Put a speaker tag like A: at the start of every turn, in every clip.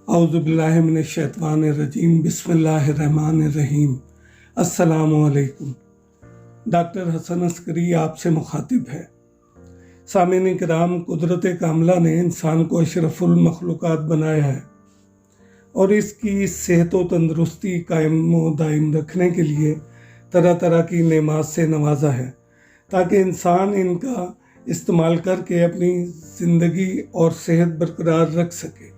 A: औज़ुबिल्लाहि मिनश्शैतानिर्रजीम बिस्मिल्लाहिर्रहमानिर्रहीम। अस्सलामु अलैकुम। डॉक्टर हसन अस्करी आपसे मुखातिब है। सामीन किराम, कुदरत कामला ने इंसान को अशरफुल मखलूक़ात बनाया है और इसकी सेहत व तंदरुस्ती कायम व दायम रखने के लिए तरह तरह की नेमात से नवाजा है ताकि इंसान इनका इस्तेमाल करके अपनी ज़िंदगी और सेहत बरकरार रख सके।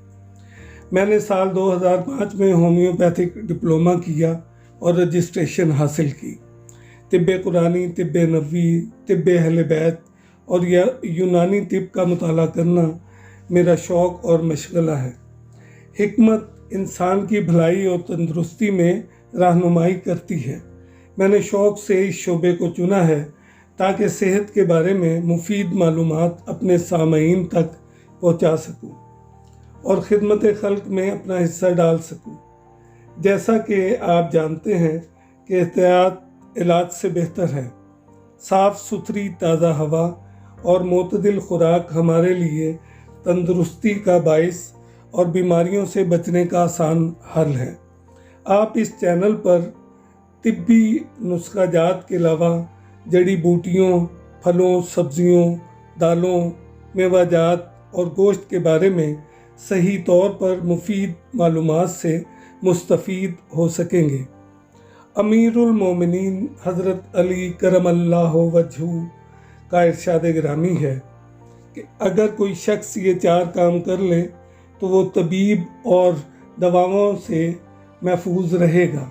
A: मैंने साल 2005 में होम्योपैथिक डिप्लोमा किया और रजिस्ट्रेशन हासिल की। तिब्बे कुरानी, तिब्बे नबवी, तिब्बे अहले बैत और यूनानी तिब का मुताला करना मेरा शौक़ और मशगला है। हिकमत इंसान की भलाई और तंदुरुस्ती में रहनुमाई करती है। मैंने शौक़ से इस शोबे को चुना है ताकि सेहत के बारे में मुफीद मालूमात अपने सामईन तक पहुँचा सकूँ और ख़िदमत खल्क़ में अपना हिस्सा डाल सकूँ। जैसा कि आप जानते हैं कि एहतियात इलाज से बेहतर है। साफ़ सुथरी ताज़ा हवा और मोतदिल खुराक हमारे लिए तंदुरुस्ती का बाइस और बीमारियों से बचने का आसान हल है। आप इस चैनल पर तिब्बी नुस्ख़ाजात के अलावा जड़ी बूटियों, फलों, सब्जियों, दालों, मेवाजात और गोश्त के बारे में सही तौर पर मुफीद मालूमात से मुस्तफ़ीद हो सकेंगे। अमीरुल मोमिनीन हज़रत अली करमल्लाहु वजहू का इरशाद गिरामी है कि अगर कोई शख्स ये 4 काम कर ले तो वो तबीब और दवाओं से महफूज रहेगा।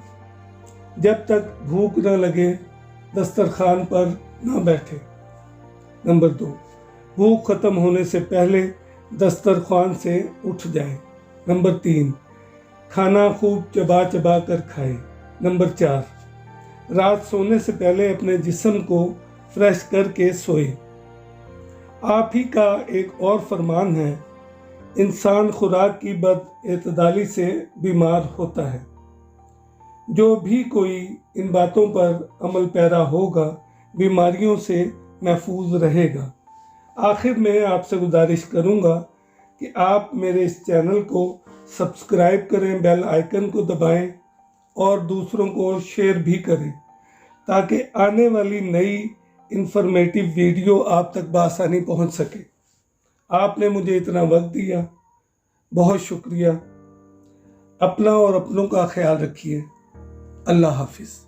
A: जब तक भूख न लगे दस्तरखान पर न बैठे। नंबर 2, भूख ख़त्म होने से पहले दस्तरखान से उठ जाए। नंबर 3, खाना खूब चबा चबा कर खाए। नंबर 4, रात सोने से पहले अपने जिस्म को फ्रेश करके सोए। आप ही का एक और फरमान है, इंसान खुराक की बदएतदाली से बीमार होता है। जो भी कोई इन बातों पर अमल पैरा होगा बीमारियों से महफूज रहेगा। आखिर में आपसे गुजारिश करूंगा कि आप मेरे इस चैनल को सब्सक्राइब करें, बेल आइकन को दबाएं और दूसरों को शेयर भी करें ताकि आने वाली नई इंफॉर्मेटिव वीडियो आप तक बआसानी पहुंच सके। आपने मुझे इतना वक्त दिया, बहुत शुक्रिया। अपना और अपनों का ख्याल रखिए। अल्लाह हाफिज़।